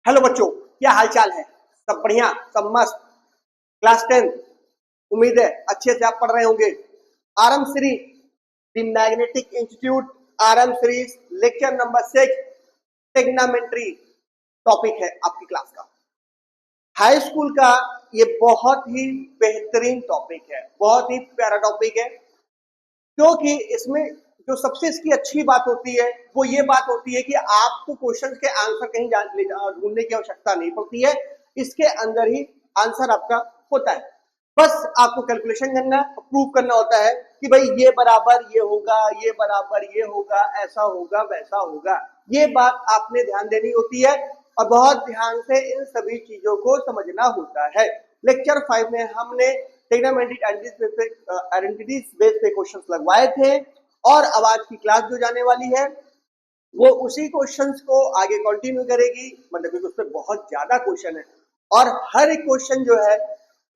Hello बच्चों, क्या हाल चाल है? सब बढ़िया, सब मस्त। क्लास 10, उम्मीद है अच्छे से आप पढ़ रहे होंगे। RM series the magnetic institute, RM series lecture number 6 टेग्नामेंट्री टॉपिक है आपकी क्लास का। हाई स्कूल का ये बहुत ही बेहतरीन टॉपिक है, बहुत ही प्यारा टॉपिक है, क्योंकि इसमें जो सबसे इसकी अच्छी बात होती है वो ये बात होती है कि आपको क्वेश्चन के आंसर कहीं ढूंढने की आवश्यकता नहीं पड़ती है। इसके अंदर ही आंसर आपका होता है। बस आपको कैलकुलेशन करना, प्रूव करना होता है कि भाई ये बराबर ये होगा, ये बराबर ये होगा, ऐसा होगा, वैसा होगा। ये बात आपने ध्यान देनी होती है और बहुत ध्यान से इन सभी चीजों को समझना होता है। लेक्चर 5 में हमने ट्रिग्नोमेट्रिक आइडेंटिटीज बेस पे क्वेश्चंस लगवाए थे और अब आज की क्लास जो जाने वाली है वो उसी क्वेश्चंस को आगे कंटिन्यू करेगी। मतलब कि उसमें बहुत ज्यादा क्वेश्चन है और हर एक क्वेश्चन जो है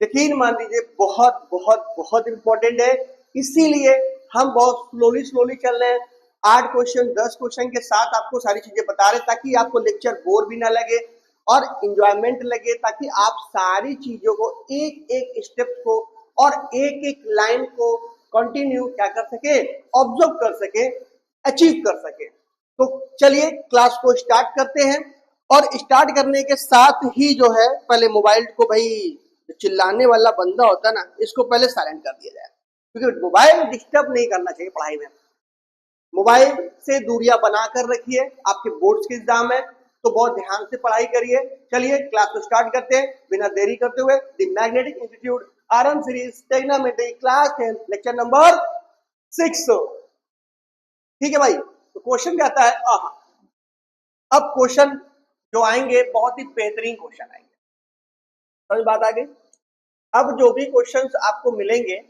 यकीन मान लीजिए बहुत बहुत बहुत इंपॉर्टेंट है। इसीलिए हम बहुत स्लोली चल रहे हैं। 8 क्वेश्चन 10 क्वेश्चन के साथ आपको सारी चीजें बता रहे ताकि आपको लेक्चर बोर भी ना लगे और इंजॉयमेंट लगे, ताकि आप सारी चीजों को एक एक स्टेप को और एक एक लाइन को कंटिन्यू क्या कर सके, ऑब्जर्व कर सके, अचीव कर सके। तो चलिए क्लास को स्टार्ट करते हैं और स्टार्ट करने के साथ ही जो है पहले मोबाइल को, भाई चिल्लाने वाला बंदा होता है ना, इसको पहले साइलेंट कर दिया जाए, क्योंकि मोबाइल डिस्टर्ब नहीं करना चाहिए पढ़ाई में। मोबाइल से दूरियां बनाकर रखिए। आपके बोर्ड्स के एग्जाम है तो बहुत ध्यान से पढ़ाई करिए। चलिए क्लास को स्टार्ट करते हैं बिना देरी करते हुए। The magnetic institute RM series trigonometry class 10 lecture number 6। ठीक है भाई, तो क्वेश्चन क्या आता है? अब क्वेश्चन जो आएंगे बहुत ही बेहतरीन क्वेश्चन आएंगे, समझ बात आ गई। अब जो भी क्वेश्चंस आपको मिलेंगे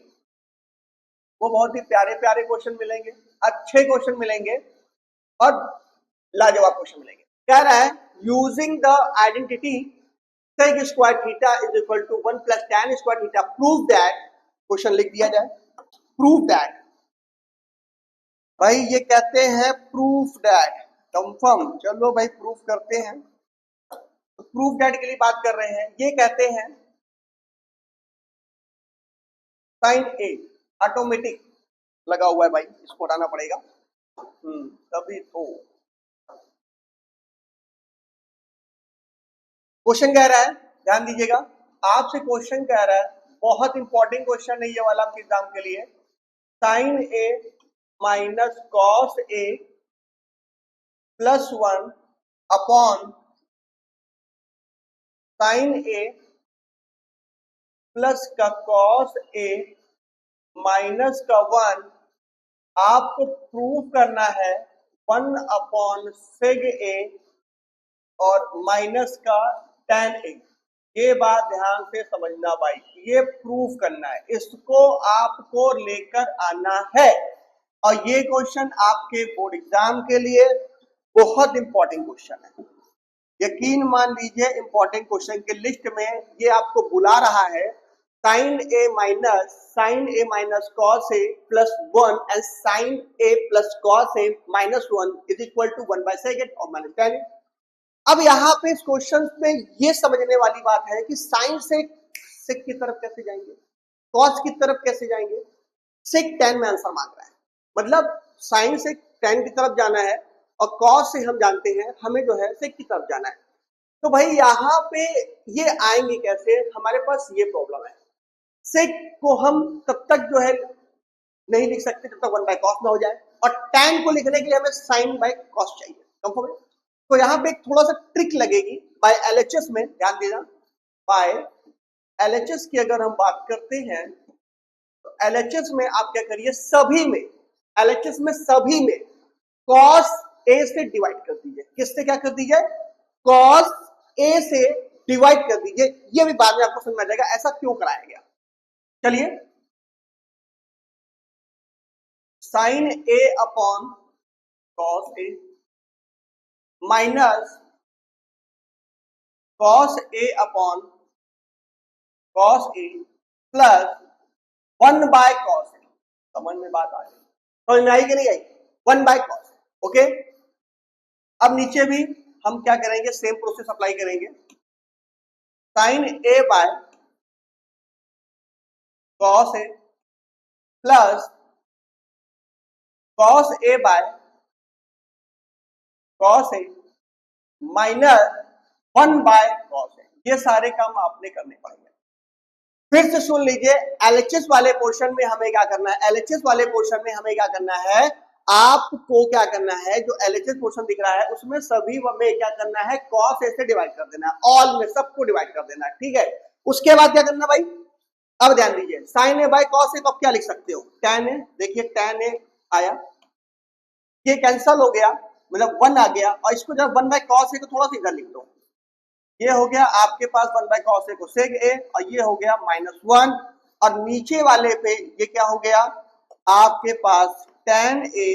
वो बहुत ही प्यारे प्यारे क्वेश्चन मिलेंगे, अच्छे क्वेश्चन मिलेंगे और लाजवाब क्वेश्चन मिलेंगे। कह रहा है using the identity sec square theta is equal to 1 plus tan square theta prove that. Question लिख दिया जाए, प्रूव दैट। भाई ये कहते हैं प्रूफ दैट, कंफर्म। चलो भाई प्रूफ करते हैं। तो प्रूफ दैट के लिए बात कर रहे हैं। ये कहते हैं साइन ए ऑटोमेटिक लगा हुआ है भाई, इसको हटाना पड़ेगा। तभी तो क्वेश्चन कह रहा है, ध्यान दीजिएगा, आपसे क्वेश्चन कह रहा है, बहुत इंपॉर्टेंट क्वेश्चन है ये वाला आपके एग्जाम के लिए। Sign A minus cos A plus 1 upon sine A plus का कॉस ए माइनस का 1 आपको प्रूव करना है 1 अपॉन सेग ए और माइनस का tan ए। ये बात ध्यान से समझना भाई, ये प्रूफ करना है, इसको आपको लेकर आना है। और ये क्वेश्चन आपके बोर्ड एग्जाम के लिए बहुत इंपॉर्टेंट क्वेश्चन है। यकीन मान लीजिए इंपॉर्टेंट क्वेश्चन के लिस्ट में ये आपको बुला रहा है। Sine A minus cos A plus 1 and sine A plus cos A minus 1 is equal to 1 by sec और माइनस tan ए। अब यहाँ पे इस क्वेश्चन में ये समझने वाली बात है कि साइन से सेक की तरफ कैसे जाएंगे, कॉस की तरफ कैसे जाएंगे। सेक tan में आंसर मांग रहा है, मतलब साइन से tan की तरफ जाना है और कॉस से हम जानते हैं हमें जो है सेक की तरफ जाना है। तो भाई यहाँ पे ये आएंगे कैसे, हमारे पास ये प्रॉब्लम है। सेक को हम तब तक जो है नहीं लिख सकते जब तक 1 बाय कॉस ना हो जाए, और tan को लिखने के लिए हमें साइन बाय कॉस चाहिए। कंफर्म है? तो यहाँ पे एक थोड़ा सा ट्रिक लगेगी बाय एलएचएस में, ध्यान देना। बाय एलएचएस की अगर हम बात करते हैं तो एलएचएस में आप क्या करिए, सभी में, एलएचएस में सभी में कॉस ए से डिवाइड कर दीजिए। किससे क्या कर दीजिए? कॉस ए से डिवाइड कर दीजिए। ये भी बाद में आपको समझ में आ जाएगा ऐसा क्यों कराया गया। चलिए, sine A upon cos A minus cos A upon cos A plus 1 by cos A. समझ में बात आ गई? समझ में आई कि नहीं आई? 1 बाय कॉस। ओके, अब नीचे भी हम क्या करेंगे, सेम प्रोसेस अप्लाई करेंगे। Sine A by cos A plus cos A by cos A minus 1 by cos A. ये सारे काम आपने करने पड़ेंगे। फिर से सुन लीजिए, एलएचएस वाले पोर्शन में हमें क्या करना है, एलएचएस वाले पोर्शन में हमें क्या करना है, आपको क्या करना है, जो एलएचएस पोर्शन दिख रहा है उसमें सभी में क्या करना है, कॉस ए से डिवाइड कर देना है, ऑल में सबको डिवाइड कर देना है, ठीक है। उसके बाद क्या करना भाई, अब ध्यान दीजिए, साइन ए बाय कॉस ए को आप क्या लिख सकते हो, tan ए, देखिए tan ए आया, ये कैंसल हो गया, मतलब 1 आ गया, और इसको जब 1 बाय कॉस ए को थोड़ा सा इधर लिख दो, ये हो गया आपके पास 1 बाय कॉस ए को सेग ए, और ये हो गया -1, और नीचे वाले पे ये क्या हो गया आपके पास tan ए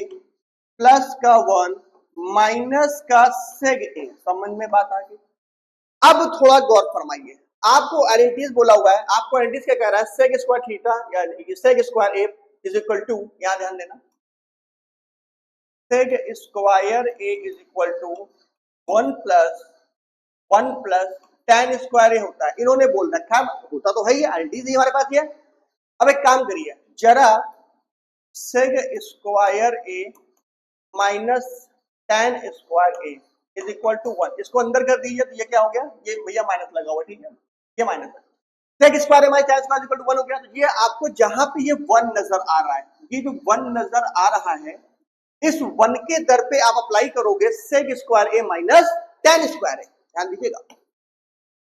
प्लस का 1 माइनस का सेग ए। समझ में बात आ गई। अब थोड़ा गौर फरमाइए, आपको आइडेंटिटीज बोला हुआ है, आपको आइडेंटिटीज क्या कह रहा है, सेग स्क्वायर थीटा या sec square A is equal to, यहां ध्यान देना, sec square A is equal to 1 plus tan square A होता है। इन्होंने बोल रखा है, होता तो है ही, आइडेंटिटीज हमारे पास ये। अब एक काम करिए जरा, sec square A minus tan square A is equal to 1, इसको अंदर कर दीजिए तो ये क्या हो गया, ये भैया माइनस लगा हुआ, ठीक है, ये माइनस है, sec square A minus tan square equal to 1 हो गया। तो ये आपको जहां पे ये 1 नजर आ रहा है, ये जो 1 नजर आ रहा है, इस 1 के दर पे आप अप्लाई करोगे सेग square A minus tan square ए। ध्यान दीजिएगा,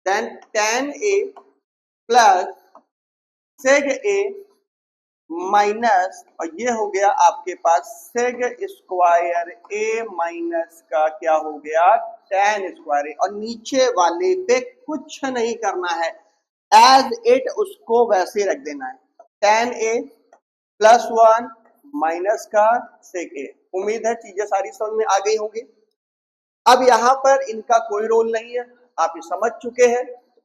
tan A plus सेग A minus, और ये हो गया आपके पास सेग स्क्वायर ए माइनस का क्या हो गया tan स्क्वायर ए, और नीचे वाले पे कुछ नहीं करना है, एज इट उसको वैसे रख देना है, tan ए प्लस 1 माइनस का सेग ए। उम्मीद है चीजें सारी समझ में आ गई होंगी। अब यहां पर इनका कोई रोल नहीं है, आप ये समझ चुके हैं।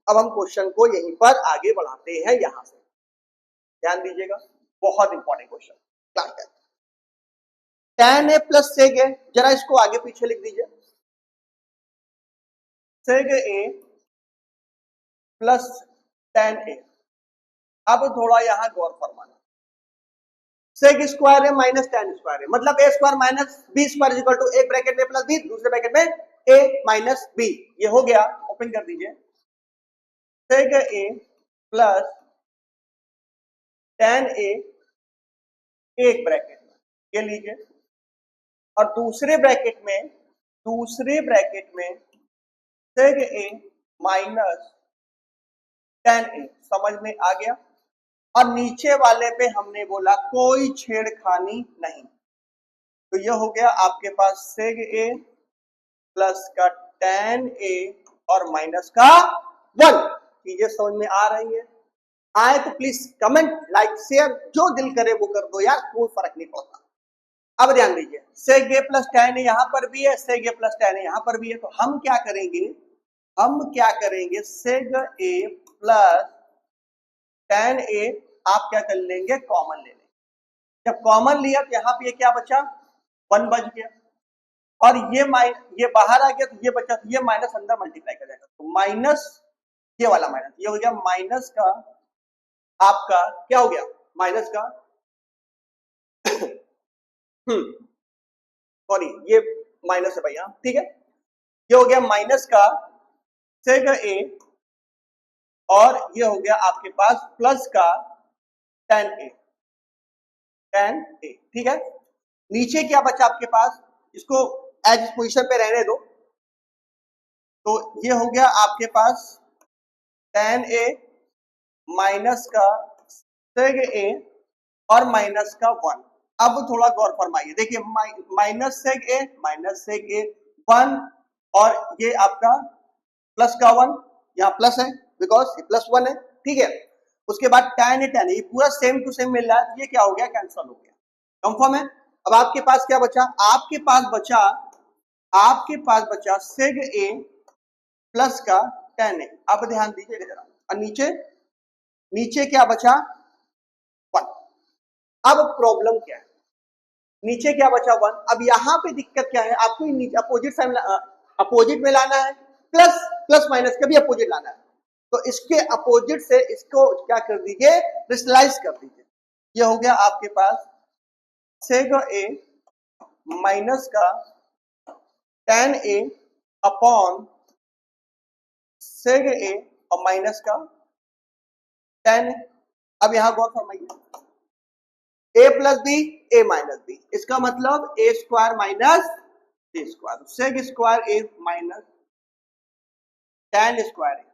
अब हम क्वेश्चन को यहीं पर आगे बढ़ाते हैं, यहां से ध्यान दीजिएगा, बहुत इंपॉर्टेंट क्वेश्चन, क्लास 10 tan ए प्लस सेग ए, जरा इसको आगे पीछे लिख दीजिए, सेग ए प्लस tan ए। अब थोड़ा यहां गौर फरमाना, सेग स्क्वायर है माइनस tan स्क्वायर है, मतलब a square minus b square equal to एक ब्रैकेट में प्लस b, दूसरे ब्रैकेट में a माइनस b। ये हो गया, ओपन कर दीजिए, sec a plus tan a एक ब्रैकेट में, ये लीजिए, और दूसरे ब्रैकेट में sec a minus tan a। समझ में आ गया। और नीचे वाले पे हमने बोला कोई छेड़खानी नहीं, तो ये हो गया आपके पास सेग ए प्लस का tan ए और माइनस का 1। चीजें समझ में आ रही है? आए तो प्लीज कमेंट, लाइक, शेयर, जो दिल करे वो कर दो यार, कोई फर्क नहीं पड़ता। अब ध्यान दीजिए, सेग ए प्लस tan ए यहां पर भी है, सेग ए प्लस tan ए यहां पर भी है, तो हम क्या करेंगे, सेग ए प्लस tan ए आप क्या कर लेंगे, कॉमन ले लेंगे। जब कॉमन लिया तो यहाँ पे ये क्या बचा, 1 बच गया, और ये बाहर आ गया तो ये बचा, तो ये माइनस अंदर मल्टीप्लाई कर जाएगा, तो माइनस ये वाला माइनस, ये हो गया माइनस का आपका क्या हो गया, माइनस का सॉरी ये माइनस है भैया, ठीक है, ये हो गया माइनस का सेग ए, और ये हो गया आपके पास प्लस का tan ए, ठीक है। नीचे क्या बचा आपके पास, इसको एज पोजीशन पे रहने दो, तो ये हो गया आपके पास tan ए माइनस का सेग ए और माइनस का 1। अब थोड़ा गौर फरमाइए, देखिए माइनस सेग ए 1, और ये आपका प्लस का 1, यहाँ प्लस है बिकॉज ये प्लस 1 है, ठीक है। उसके बाद tan ए, ये पूरा सेम टू सेम मिल रहा है, ये क्या हो गया, कैंसिल हो गया, कंफर्म है। अब आपके पास क्या बचा, आपके पास बचा सेग ए प्लस का tan ए। अब ध्यान दीजिएगा जरा, और नीचे क्या बचा, 1। अब प्रॉब्लम क्या है, नीचे क्या बचा, 1। अब यहाँ पे दिक्कत क्या है, आपको नीचे अपोजिट साइन अपोजिट में लाना है, प्लस प्लस माइनस का भी अपोजिट लाना है, तो इसके अपोजिट से इसको क्या कर दीजिए, रेशनलाइज कर दीजिए। ये हो गया आपके पास सेग ए माइनस का tan A upon sec A और माइनस का tan। अब यहां गौर फरमाइए, a plus B A minus B, इसका मतलब A square minus B square, sec square A minus tan square A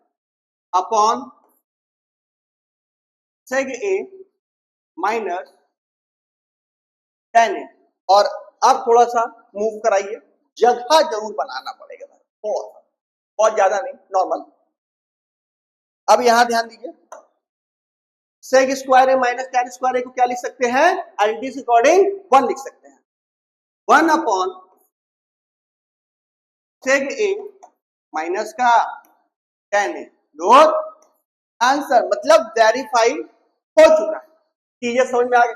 upon sec A minus tan A. और अब थोड़ा सा मूव कराइए, जगह जरूर बनाना पड़ेगा थोड़ा सा, बहुत ज्यादा नहीं, नॉर्मल। अब यहां ध्यान दीजिए, सेग square A minus tan square ए को क्या लिख सकते हैं, आइडेंटिटी के अकॉर्डिंग 1 लिख सकते हैं, 1 अपॉन सेग ए माइनस का tan ए। नोट आंसर, मतलब वेरीफाई हो चुका है। चीजें समझ में आ गई।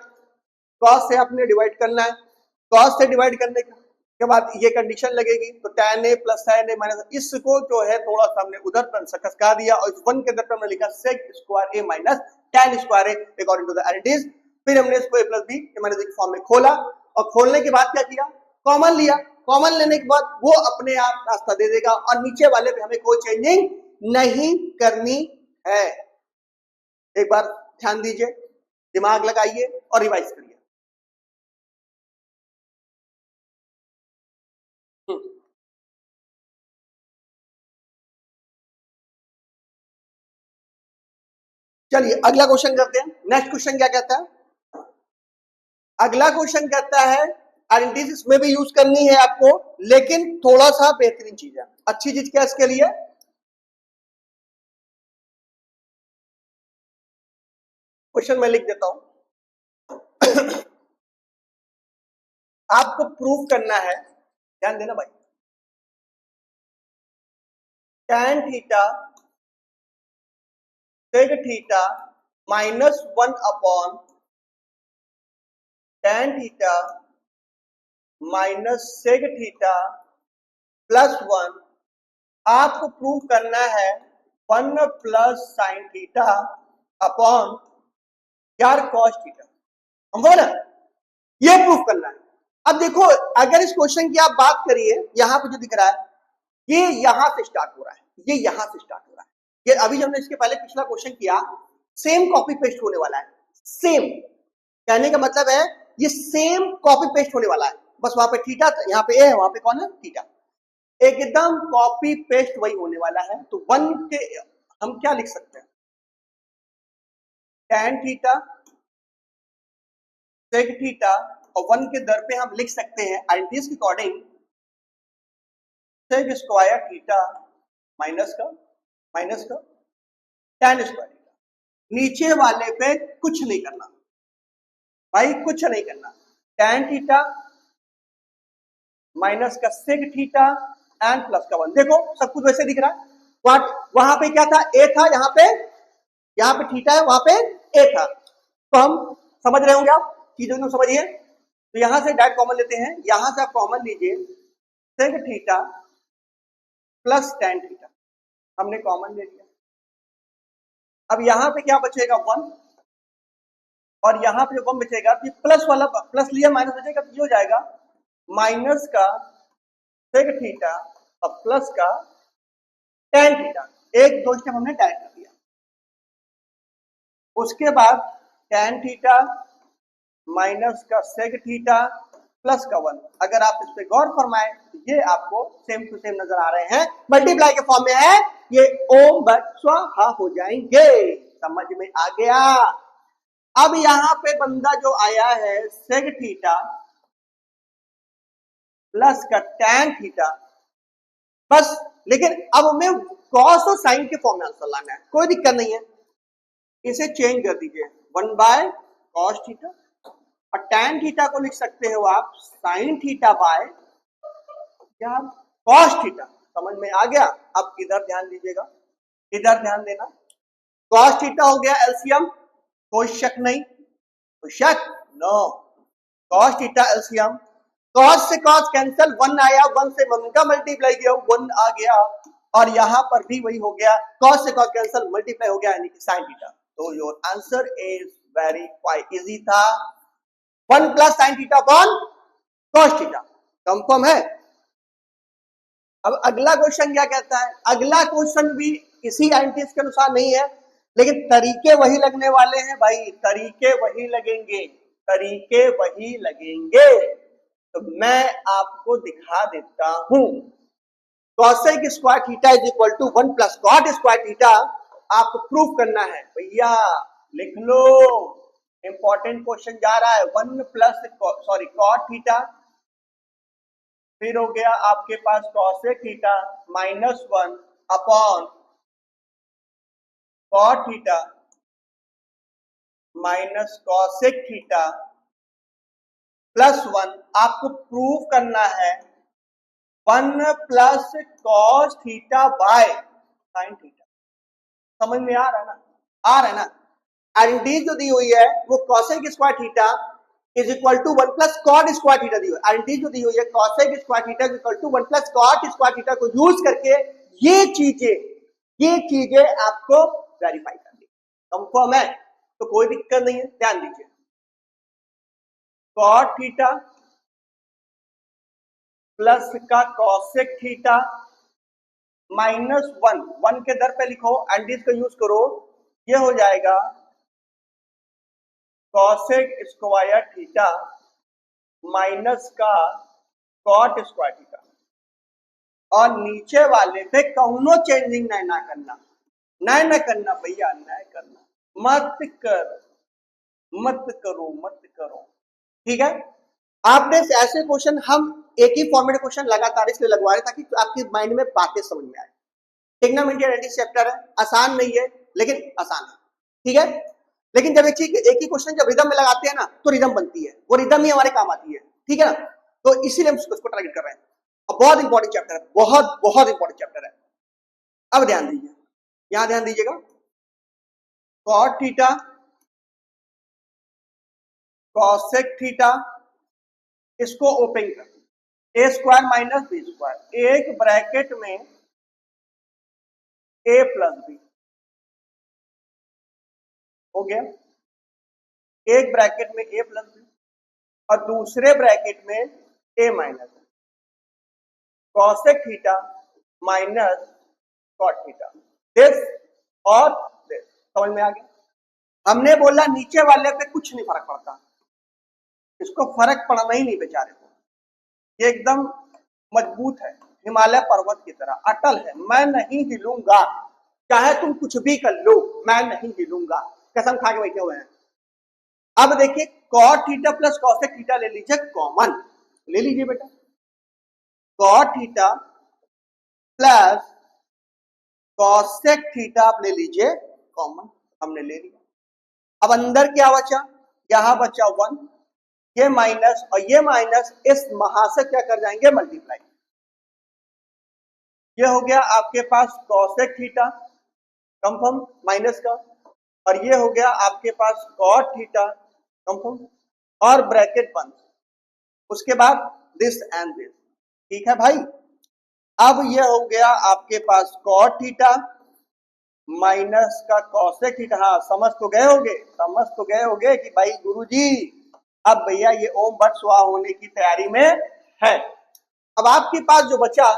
कॉस से आपने डिवाइड करना है, कॉस से डिवाइड करने के बाद ये कंडीशन लगेगी, तो tan ए प्लस tan ए माइनस, इसको जो है थोड़ा सा हमने उधर खसका दिया और इस 1 के अंदर हमने लिखा sec square A minus tan square A according to the identities. फिर हमने इसको a plus B A minus के फॉर्म में खोला और खोलने के बाद क्या किया, कॉमन लिया। कॉमन लेने के बाद वो अपने आप रास्ता दे देगा और नीचे वाले पे हमें कोई चेंजिंग नहीं करनी है। एक बार ध्यान दीजिए, दिमाग लगाइए और रिवाइज करिए। चलिए अगला क्वेश्चन करते हैं। नेक्स्ट क्वेश्चन क्या कहता है, अगला क्वेश्चन कहता है आइडेंटिटीज इसमें भी यूज करनी है आपको, लेकिन थोड़ा सा बेहतरीन चीज है, अच्छी चीज क्या इसके लिए, क्वेश्चन मैं लिख देता हूं आपको प्रूव करना है, ध्यान देना भाई, tan theta सेग theta minus 1 upon tan theta minus सेग theta plus 1, आपको प्रूव करना है 1 प्लस साइन थीटा अपॉन यार कॉस थीटा, हम बोला ये प्रूफ करना है। अब देखो, अगर इस क्वेश्चन की आप बात करिए, यहां पे जो दिख रहा है ये यहां से स्टार्ट हो रहा है, ये यहां से स्टार्ट हो रहा है, ये अभी जो हमने इसके पहले पिछला क्वेश्चन किया सेम कॉपी पेस्ट होने वाला है। सेम कहने का मतलब है ये सेम कॉपी पेस्ट होने वाला है, बस वहां पे थीटा, यहाँ पे ए है, वहां पे कौन है, थीटा, एकदम कॉपी पेस्ट वही होने वाला है। तो 1 के हम क्या लिख सकते हैं, tan थीटा सेक थीटा और 1 के दर पे हम लिख सकते हैं आइडेंटिटीज के according sec square theta minus का tan स्क्वायर थीटा। नीचे वाले पे कुछ नहीं करना भाई, कुछ नहीं करना, tan थीटा माइनस का सेक थीटा एंड प्लस का 1। देखो सब कुछ वैसे दिख रहा है, वहां पे क्या था, ए था, यहाँ पे थीटा है, वहां पे ए था, तो हम समझ रहे होंगे आप चीजों को, समझिए। तो यहां से डायरेक्ट कॉमन लेते हैं, यहां से आप कॉमन लीजिए sec theta plus tan theta, हमने कॉमन ले लिया। अब यहां पे क्या बचेगा 1, और यहां पे जो 1 बचेगा तो प्लस वाला प्लस लिया, माइनस बचेगा, तो ये हो जाएगा माइनस का सेक थीटा और प्लस का tan थीटा। एक दो स्टेप हमने डायरेक्ट कर दिया। उसके बाद tan थीटा माइनस का सेक थीटा प्लस का 1, अगर आप इस पे गौर फरमाएं तो ये आपको सेम टू सेम नजर आ रहे हैं, मल्टीप्लाई के फॉर्म में है, ये ओम बट स्वाहा हो जाएंगे, समझ में आ गया। अब यहां पे बंदा जो आया है सेक थीटा प्लस का tan थीटा, बस, लेकिन अब हमें कॉस और साइन के फॉर्म में आंसर लाना है, कोई दिक्कत नहीं है, इसे चेंज कर दीजिए 1 बाय कॉस थीटा, और tan थीटा को लिख सकते हो आप साइन थीटा बाय क्या, कॉस थीटा। समझ में आ गया। अब इधर ध्यान दीजिएगा, इधर ध्यान देना, कॉस थीटा हो गया एलसीएम, कोई शक नहीं, कोई शक no, cos theta LCM cos से कॉस कैंसल, 1 आया, 1 से 1 का मल्टीप्लाई किया, 1 आ गया, और यहां पर भी वही हो गया, कॉस से कॉस कैंसल मल्टीप्लाई हो गया, यानी कि साइन थीटा। तो your answer is very quite easy था, 1 plus sine theta upon cos theta. Confirm है। अब अगला क्वेश्चन क्या कहता है, अगला क्वेश्चन भी इसी एंटीज के अनुसार नहीं है, लेकिन तरीके वही लगने वाले हैं भाई, तरीके वही लगेंगे, तरीके वही लगेंगे। तो मैं आपको दिखा देता हूं, cosec square theta is equal to 1 plus cot square theta. आपको प्रूफ करना है भैया, लिख लो, इंपॉर्टेंट क्वेश्चन जा रहा है। 1 प्लस कॉट थीटा, फिर हो गया आपके पास cosec theta minus 1 upon cot theta minus cosec theta plus 1। आपको प्रूव करना है 1 plus cos theta by sine theta. समझ में आ रहा है ना, आ रहा है ना। आइडेंटिटी जो दी हुई है वो cosec square theta is equal to 1 plus cot square theta दी हुई है। आइडेंटिटी जो दी हुई है cosec square theta is equal to 1 plus cot square theta को यूज करके ये चीजें आपको वेरीफाई करनी। कंफर्म है, तो कोई दिक्कत नहीं है, ध्यान दीजिए। कॉट थीटा प्लस का कॉसेक थीटा माइनस 1 के दर पे लिखो, एंटीज का यूज करो, ये हो जाएगा कॉसेक स्क्वायर थीटा माइनस का कॉट स्क्वायर थीटा, और नीचे वाले पे कौनो चेंजिंग ना करना भैया, ना करना, मत करो। ठीक है। आपने ऐसे क्वेश्चन, हम एक ही फॉर्मेट क्वेश्चन लगातार इसलिए लगवा रहे ताकि आपके माइंड में बातें समझ में आए। ट्रिग्नोमेट्री एनालिसिस चैप्टर है, आसान नहीं है लेकिन आसान है। ठीक है। लेकिन जब एक ही क्वेश्चन जब रिदम में लगाते हैं ना तो रिदम बनती है, वो रिदम ही हमारे काम आती है। ठीक है ना, तो इसीलिए हम उसको टारगेट कर रहे हैं। अब बहुत इंपॉर्टेंट चैप्टर है, बहुत इंपॉर्टेंट चैप्टर है। अब ध्यान दीजिए, यहां ध्यान दीजिएगा, कॉट थीटा कॉसेक थीटा, इसको ओपन कर, ए स्क्वायर माइनस बी स्क्वायर, एक ब्रैकेट में ए प्लस बी हो गया, एक ब्रैकेट में ए प्लस बी और दूसरे ब्रैकेट में A minus B, cosec theta minus cot theta, this और दिस। समझ में आ गया। हमने बोला नीचे वाले पे कुछ नहीं फर्क पड़ता, इसको फर्क पड़ना ही नहीं बेचारे को, ये एकदम मजबूत है, हिमालय पर्वत की तरह अटल है, मैं नहीं हिलूंगा, चाहे तुम कुछ भी कर लो, मैं नहीं हिलूंगा, कसम खा के बैठे हुए हैं। अब देखिए, cot theta plus cosec theta ले लीजिए कॉमन, ले लीजिए बेटा, cot theta plus cosec theta आप ले लीजिए कॉमन, हमने ले लिया। अब अंदर क्या बचा, यहां बचा 1, ये माइनस और ये माइनस इस महा से क्या कर जाएंगे, मल्टीप्लाई। ये हो गया आपके पास कॉसेक थीटा कंफर्म माइनस का, और ये हो गया आपके पास कॉट थीटा कंफर्म, और ब्रैकेट बंद, उसके बाद दिस एंड दिस। ठीक है भाई। अब ये हो गया आपके पास कॉट थीटा माइनस का कॉसेक थीटा। हाँ, समझ तो गए होगे कि भाई गुरुजी अब भैया ये ओम भट्ट स्वाहा होने की तैयारी में है। अब आपके पास जो बचा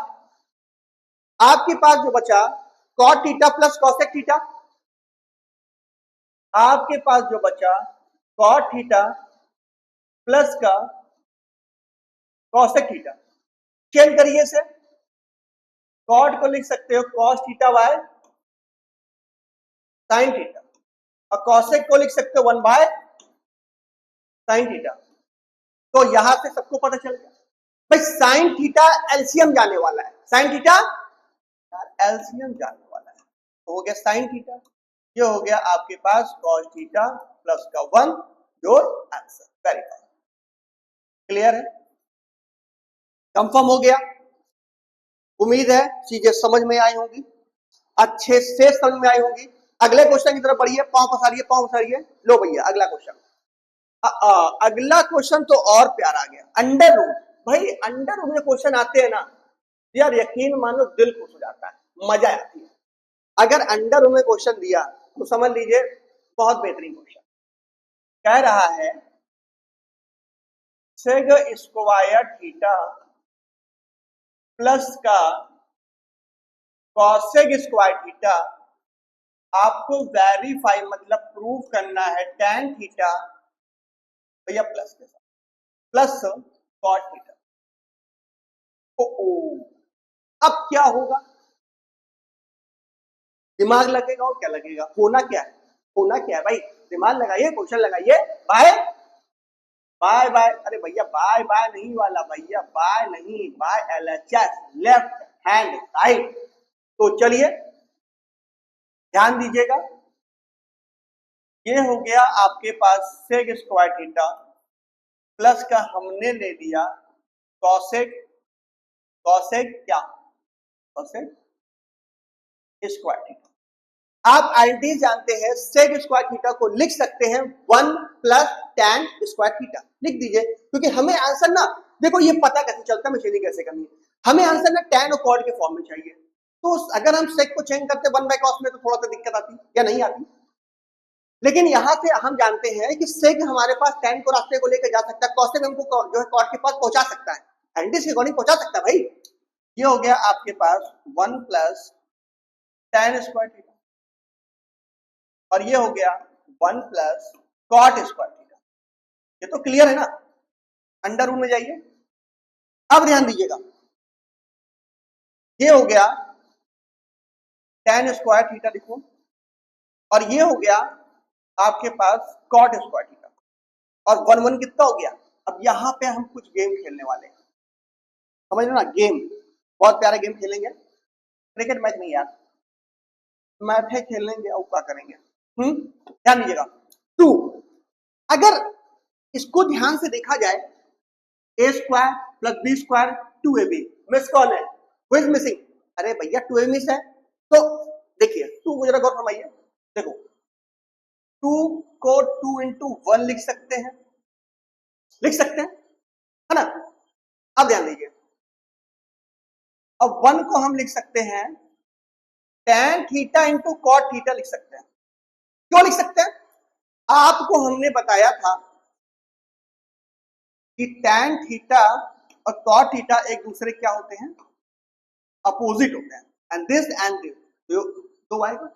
cot theta plus cosec theta, आपके पास जो बचा कॉट थीटा प्लस का कॉसेक थीटा, चेंज करिए से, कॉट को लिख सकते हो cos theta by sine theta, और कॉसेक को लिख सकते हो 1 बाय साइन थीटा। तो यहां से सबको पता चल गया भाई, साइन थीटा एलसीएम जाने वाला है, साइन थीटा एलसीएम जाने वाला है, तो हो गया साइन थीटा, ये हो गया आपके पास कॉस थीटा प्लस का 1, your answer. Very good, clear है, कंफर्म हो गया। उम्मीद है चीजें समझ में आई होंगी, अच्छे से समझ में आई होंगी। अगले क्वेश्चन की तरफ बढ़िए, पांव पसारिए। लो भैया अगला क्वेश्चन, अगला क्वेश्चन तो और प्यारा आ गया, अंडर रूट। भाई अंडर रूट में क्वेश्चन आते हैं ना यार, यकीन मानो दिल खुश हो जाता है, मजा आती है। अगर अंडर रूट में क्वेश्चन दिया तो समझ लीजिए बहुत बेहतरीन क्वेश्चन। कह रहा है सेग स्क्वायर थीटा प्लस का कॉसेग स्क्वायर थीटा आपको वेरीफाई मतलब प्रूव करना है tan थीटा भैया प्लस के साथ प्लस कॉट थीटा। ओ अब क्या होगा, दिमाग लगेगा और क्या लगेगा, होना क्या है, होना क्या है भाई, दिमाग लगाइए, क्वेश्चन लगाइए। बाय बाय बाय, अरे भैया बाय बाय नहीं वाला भैया, बाय नहीं, by LHS left hand side. तो चलिए ध्यान दीजिएगा, ये हो गया आपके पास सेग स्क्वायर थीटा प्लस का हमने ले लिया कॉसेक, कॉसेक क्या, कॉसेक स्क्वायर थीटा। आप आईडी जानते हैं, सेग स्क्वायर थीटा को लिख सकते हैं 1 प्लस tan स्क्वायर थीटा, लिख दीजिए। क्योंकि हमें आंसर ना, देखो ये पता कैसे चलता है, मशीनिंग कैसे करनी है, हमें आंसर ना tan और cot के फॉर्म में चाहिए। तो अगर हम सेग को चेंज करते 1 बाय cos में तो थोड़ा सा दिक्कत आती या नहीं आती, लेकिन यहां से हम जानते हैं कि सेग हमारे पास tan को रास्ते को लेकर जा सकता है, cos हमको जो है cot के पास पहुंचा सकता है, एंटी के अकॉर्डिंग पहुंचा सकता है भाई। ये हो गया आपके पास 1 प्लस tan स्क्वायर थीटा और ये हो गया 1 प्लस कॉट स्क्वायर थीटा। ये तो क्लियर है ना, अंडर रूट में जाइए। अब ध्यान दीजिएगा, ये हो गया tan स्क्वायर थीटा लिखो और ये हो गया आपके पास कॉट स्क्वायर थीटा और 1 1 कितना हो गया। अब यहां पे हम कुछ गेम खेलने वाले हैं, समझ लो ना, गेम, बहुत प्यारा गेम खेलेंगे, क्रिकेट मैच नहीं यार, मैथ खेलेंगे और क्या करेंगे। ध्यान दीजिएगा, 2 अगर इसको ध्यान से देखा जाए, A square plus B square 2ab, miss कौन है, हु इज मिसिंग, अरे भैया 2ab मिस है। तो देखिए 2 को जरा गौर फरमाइए, देखो 2 को 2 इंटू 1 लिख सकते हैं, लिख सकते हैं, है ना। अब ध्यान दीजिए, अब 1 को हम लिख सकते हैं tan theta into cot theta लिख सकते हैं। क्यों लिख सकते हैं, आपको हमने बताया था कि tan थीटा और cot थीटा एक दूसरे क्या होते हैं, अपोजिट होते हैं, एंड दिस तो आएगा,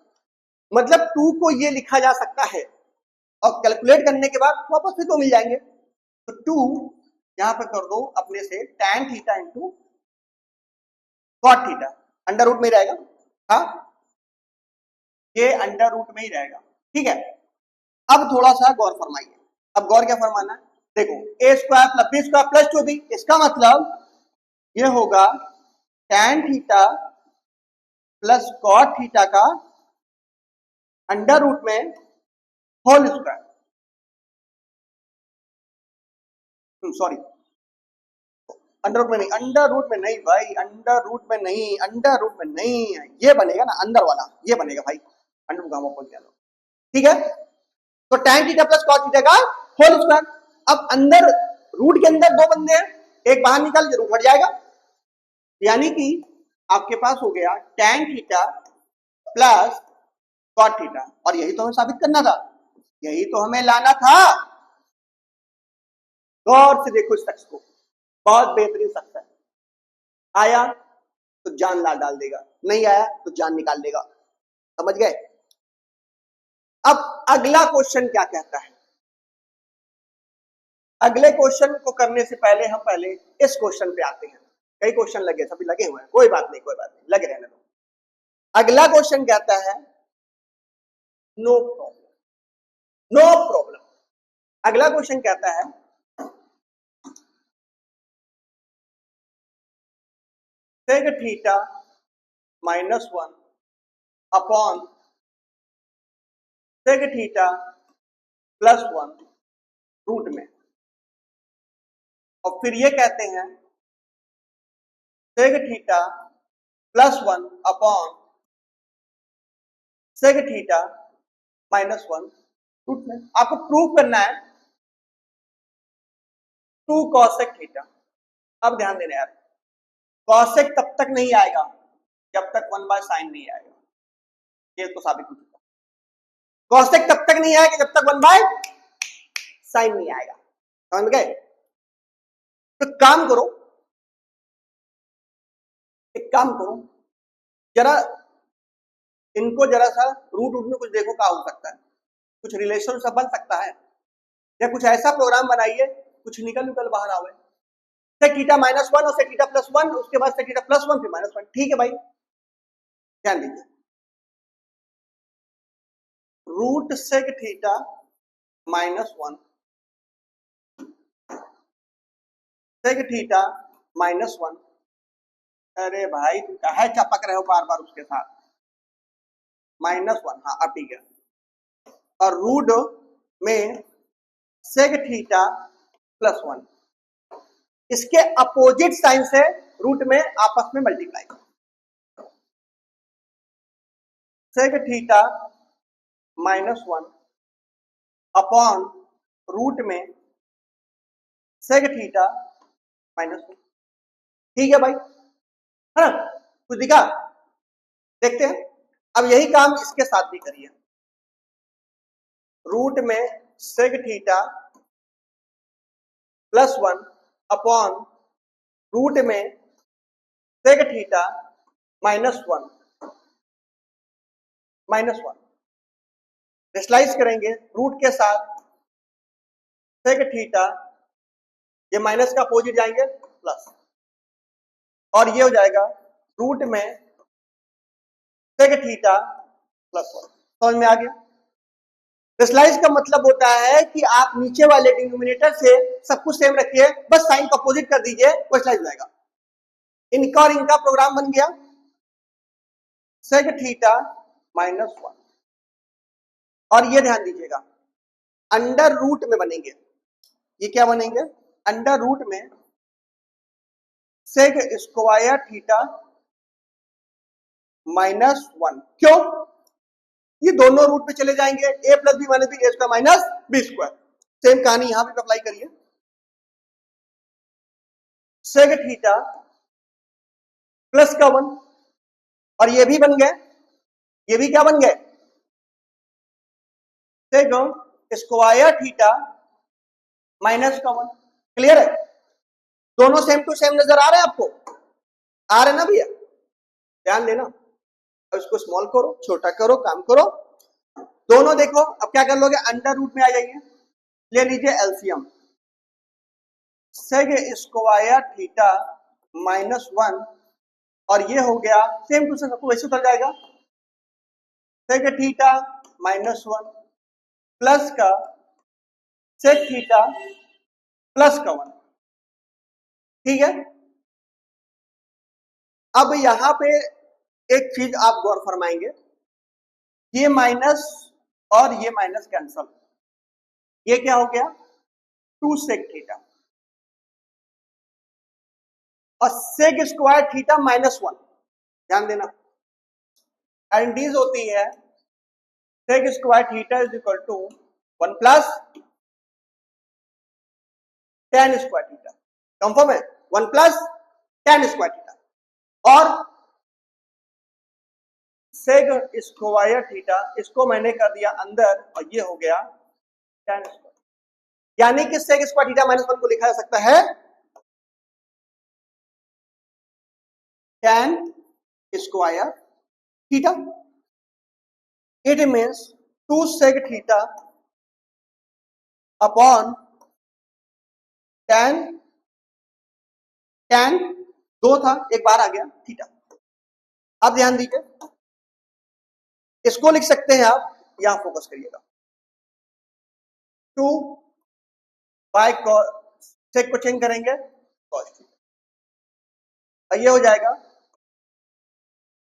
मतलब 2 को ये लिखा जा सकता है और कैलकुलेट करने के बाद वापस फिर 2 मिल जाएंगे। तो 2 यहां पर कर दो अपने से tan theta into cot theta, under root में ही रहेगा, हाँ ये अंडर रूट में ही रहेगा, ठीक है। अब थोड़ा सा गौर फरमाइए, अब गौर क्या फरमाना है, देखो A square plus B square plus 2b, इसका मतलब ये होगा tan theta plus cot theta का अंडर रूट में whole square, sorry under root में नहीं, अंडर रूट में नहीं भाई, अंडर रूट में नहीं, अंडर रूट में नहीं, ये बनेगा ना अंदर वाला, ये बनेगा भाई, अंडर रूट का बोल दिया, ठीक है। तो tan theta plus cot theta का होल स्क्वायर। अब अंदर रूट के अंदर 2 बंदे हैं, एक बाहर निकाल के रूट हट जाएगा, यानी कि आपके पास हो गया tan theta plus cot theta, और यही तो हमें साबित करना था, यही तो हमें लाना था। गौर से देखो इस शख्स को, बहुत बेहतरीन शख्स है, आया तो जान ला डाल देगा, नहीं आया तो जान निकाल देगा, समझ गए। अब अगला क्वेश्चन क्या कहता है, अगले क्वेश्चन को करने से पहले हम पहले इस क्वेश्चन पे आते हैं, कई क्वेश्चन लगे, सभी लगे हुए हैं, कोई बात नहीं, कोई बात नहीं, लगे रहने दो। अगला क्वेश्चन कहता है नो प्रॉब्लम, नो प्रॉब्लम। अगला क्वेश्चन कहता है sec theta -1 upon sec theta +1 root में, और फिर ये कहते हैं sec theta +1 upon sec theta -1 root में। आपको प्रूव करना है 2 cosec थीटा, अब ध्यान देना यार, कॉसेक तब तक नहीं आएगा जब तक 1/sin नहीं आएगा, ये तो साबित हो चुका। कॉसेक तब तक नहीं आएगा जब तक 1/sin नहीं आएगा, समझ गए? तो काम करो, एक काम करो, जरा इनको जरा सा रूट रूट में कुछ देखो क्या हो सकता है, कुछ रिलेशन सब बन सकता है, या कुछ ऐसा प्रोग्राम बनाइए कुछ निकल बाहर आवे, सेक थीटा -1 और सेक थीटा +1, उसके बाद सेक थीटा +1 फिर -1, ठीक है भाई? ध्यान दीजिए, root sec theta -1 sec theta -1, अरे भाई तुम काहे चपक रहे हो बार बार उसके साथ, -1, हाँ अब ठीक है, और रूट में सेक थीटा +1, इसके अपोजिट साइन से रूट में आपस में मल्टीप्लाई करो, सेक थीटा -1 अपॉन रूट में सेक थीटा -1, ठीक है भाई, है ना? कुछ दिखा? देखते हैं, अब यही काम इसके साथ भी करिए, रूट में सेक थीटा +1 अपॉन रूट में सेक थीटा -1 रेशलाइज करेंगे रूट के साथ सेक थीटा, ये माइनस का अपोजिट जाएंगे प्लस, और ये हो जाएगा रूट में सेक थीटा +1, समझ में आ गया? रेशलाइज का मतलब होता है कि आप नीचे वाले डिनोमिनेटर से सब कुछ सेम रखिए, बस साइन का अपोजिट कर दीजिए, वो रेशलाइज हो जाएगा। इनका और इनका प्रोग्राम बन गया सेक थीटा -1, और ये ध्यान दीजिएगा अंडर रूट में बनेंगे, ये क्या बनेंगे? अंडर रूट में सेक स्क्वायर थीटा -1, क्यों? ये दोनों रूट पे चले जाएंगे, a + b - b a² - b², same कहानी यहां पे अप्लाई करिए, सेक थीटा +1, और ये भी बन गए, ये भी क्या बन गए? सेक स्क्वायर थीटा -1, क्लियर है? दोनों सेम टू सेम नजर आ रहे हैं आपको? आ रहे ना भैया? ध्यान देना, अब इसको स्मॉल करो, छोटा करो, काम करो, दोनों देखो, अब क्या कर लोगे? अंडर रूट में आ जाइए, ले लीजिए एलसीएम, सेक स्क्वायर थीटा -1, और ये हो गया सेम टू सेम, सबको वैसे उतर जाएगा, सेक थीटा -1 प्लस का सेक थीटा +1, ठीक है? अब यहां पे एक चीज आप गौर फरमाएंगे, ये माइनस और ये माइनस कैंसल, ये क्या हो गया? 2 सेक थीटा, और सेक स्क्वायर थीटा -1, ध्यान देना, एंडीज होती है sec square theta is equal to 1 plus tan square theta, confirm है? 1 प्लस tan स्क्वायर थीटा, और सेक स्क्वायर थीटा इसको मैंने कर दिया अंदर, और ये हो गया tan स्क्वायर, यानी कि सेक स्क्वायर थीटा -1 को लिखा जा सकता है tan square theta, it means 2 sec theta upon tan 2 था, एक बार आ गया थीटा। अब ध्यान दीजिए, इसको लिख सकते हैं आप, यहां फोकस करिएगा, 2 बाय सेक को चेंज करेंगे cos थीटा, और ये हो जाएगा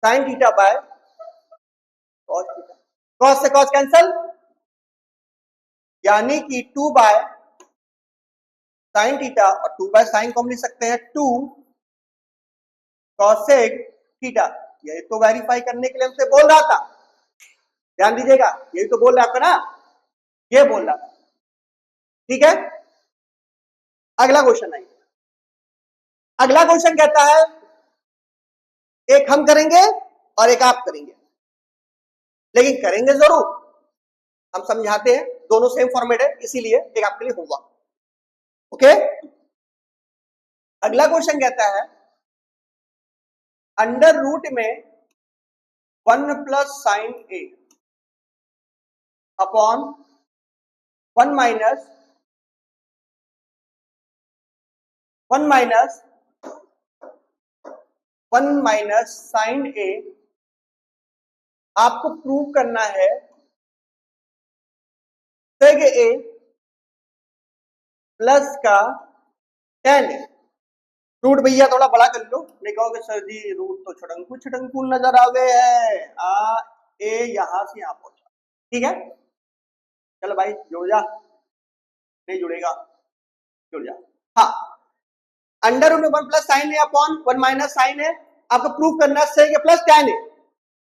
sin theta by cos theta, cos से cos कैंसल, यानी कि 2 बाय sin थीटा, और 2 बाय sin को हम लिख सकते हैं 2 cos सेक थीटा, यही तो वेरीफाई करने के लिए हमसे बोल रहा था, ध्यान दीजिएगा, यही तो बोल रहा था ना, ये बोल रहा था, ठीक है? अगला क्वेश्चन आइए, अगला क्वेश्चन कहता है, एक हम करेंगे और एक आप करेंगे, लेकिन करेंगे जरूर, हम समझाते हैं, दोनों सेम फॉर्मेट है, इसीलिए एक आपके लिए होगा। ओके, अगला क्वेश्चन कहता है, अंडर रूट में 1 plus sine A upon 1 minus 1 minus sign ए आपको प्रूव करना है सेग ए प्लस का tan ए। रूट भैया थोड़ा बड़ा कर लो, नहीं कहोगे सर जी रूट तो छटंकू छटंकू नजर आवे है, ए यहां से यहां पहुंचा, ठीक है, चलो भाई जुड़ जा, नहीं जुड़ेगा, जुड़ जा। हाँ, अंडर रूट में 1 plus sine A upon 1 minus sign ए आपको प्रूव करना है सेग ए प्लस tan ए।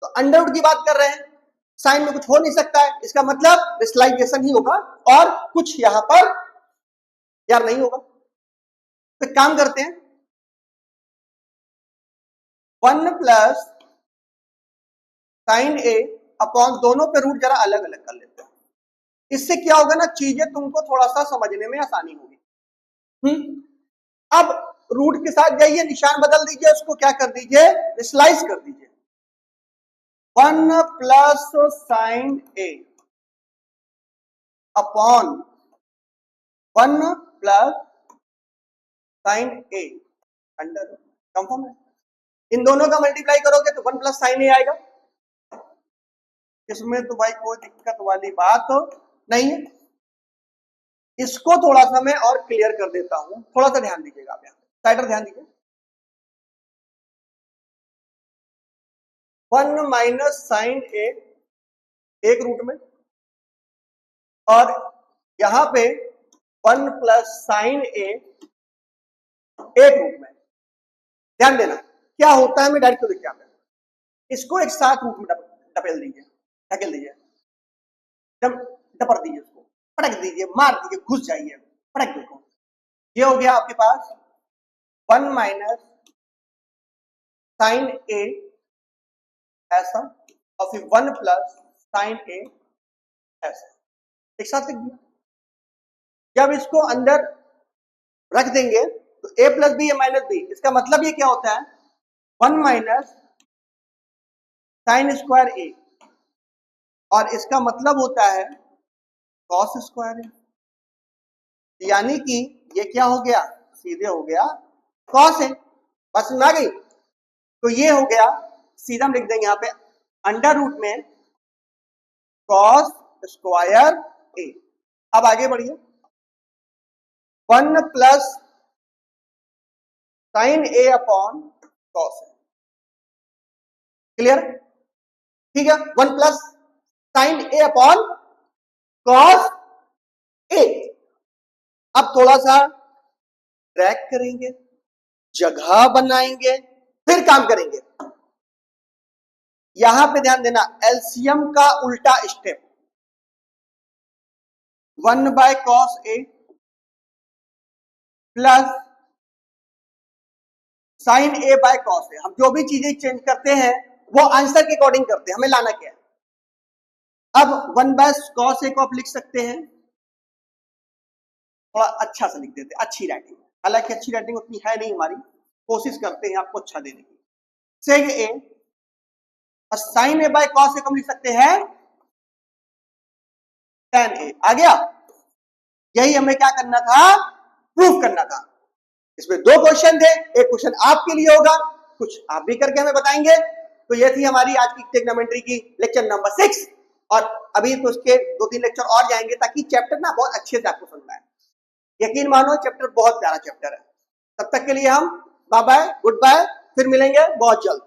तो अंडर रूट की बात कर रहे हैं, साइन में कुछ हो नहीं सकता है, इसका मतलब रेशनलाइजेशन ही होगा और कुछ यहां पर यार नहीं होगा। तो काम करते हैं, 1 प्लस साइन ए अपॉन दोनों पे रूट जरा अलग अलग कर लेते हैं, इससे क्या होगा ना, चीजें तुमको थोड़ा सा समझने में आसानी होगी। अब रूट के साथ जाइए, निशान बदल दीजिए, उसको क्या कर दीजिए, स्लाइस कर दीजिए। 1 plus sine A upon 1 plus sine A under root, confirm है। इन दोनों का मल्टीप्लाई करोगे तो 1 प्लस साइन ए आएगा, इसमें तो भाई कोई दिक्कत वाली बात नहीं है। इसको थोड़ा सा मैं और क्लियर कर देता हूं, थोड़ा सा ध्यान दीजिएगा आप, यहां साइडर ध्यान दीजिए। 1 माइनस साइन ए एक रूट में, और यहां पे 1 प्लस साइन ए एक रूट में। ध्यान देना क्या होता है, मैं डायरेक्ट लिख के आता हूं, इसको एक साथ रूट में ढकेल दीजिए, ढकेल दीजिए, डपर दीजिए, उसको पटक दीजिए, मार दीजिए, घुस जाइए, पटक देखो, ये हो गया आपके पास 1 माइनस साइन ए ऐसा, और फिर 1 प्लस साइन ए ऐसा, एक साथ लिख दिया। जब इसको अंदर रख देंगे तो ए प्लस बी या माइनस बी, इसका मतलब ये क्या होता है, 1 माइनस साइन स्क्वायर ए, और इसका मतलब होता है कॉस स्क्वायर ए, यानी कि ये क्या हो गया, सीधे हो गया कॉस ए। बस में आ गई, तो ये हो गया, सीधा हम लिख देंगे यहां पे अंडर रूट में कॉस स्क्वायर ए। अब आगे बढ़िए, 1 plus sine A upon cos A, clear, ठीक है, 1 plus sine A upon cos ए। अब थोड़ा सा ट्रैक करेंगे, जगह बनाएंगे, फिर काम करेंगे। यहां पे ध्यान देना, एलसीएम का उल्टा step, 1 by cos A plus sine A by cos A. हम जो भी चीजें चेंज करते हैं वो आंसर के अकॉर्डिंग करते हैं, हमें लाना क्या है। अब 1 बाय कॉस ए को आप लिख सकते हैं, थोड़ा अच्छा सा लिख देते हैं, अच्छी राइटिंग, हालांकि अच्छी राइटिंग उतनी है नहीं हमारी, कोशिश करते हैं आपको अच्छा देने की। सेग ए और साइन ए बाय कॉस ए को हम लिख सकते हैं tan ए। आ गया, यही हमें क्या करना था, प्रूफ करना था। इसमें 2 क्वेश्चन थे, एक क्वेश्चन आपके लिए होगा, कुछ आप भी करके हमें बताएंगे। तो ये थी हमारी आज की ट्रिग्नोमेट्री की लेक्चर नंबर 6, और अभी तो उसके 2-3 लेक्चर और जाएंगे ताकि चैप्टर ना बहुत अच्छे से आपको समझ आए। यकीन मानो चैप्टर बहुत प्यारा चैप्टर है। तब तक के लिए हम बाय बाय, गुड बाय, फिर मिलेंगे बहुत जल्द।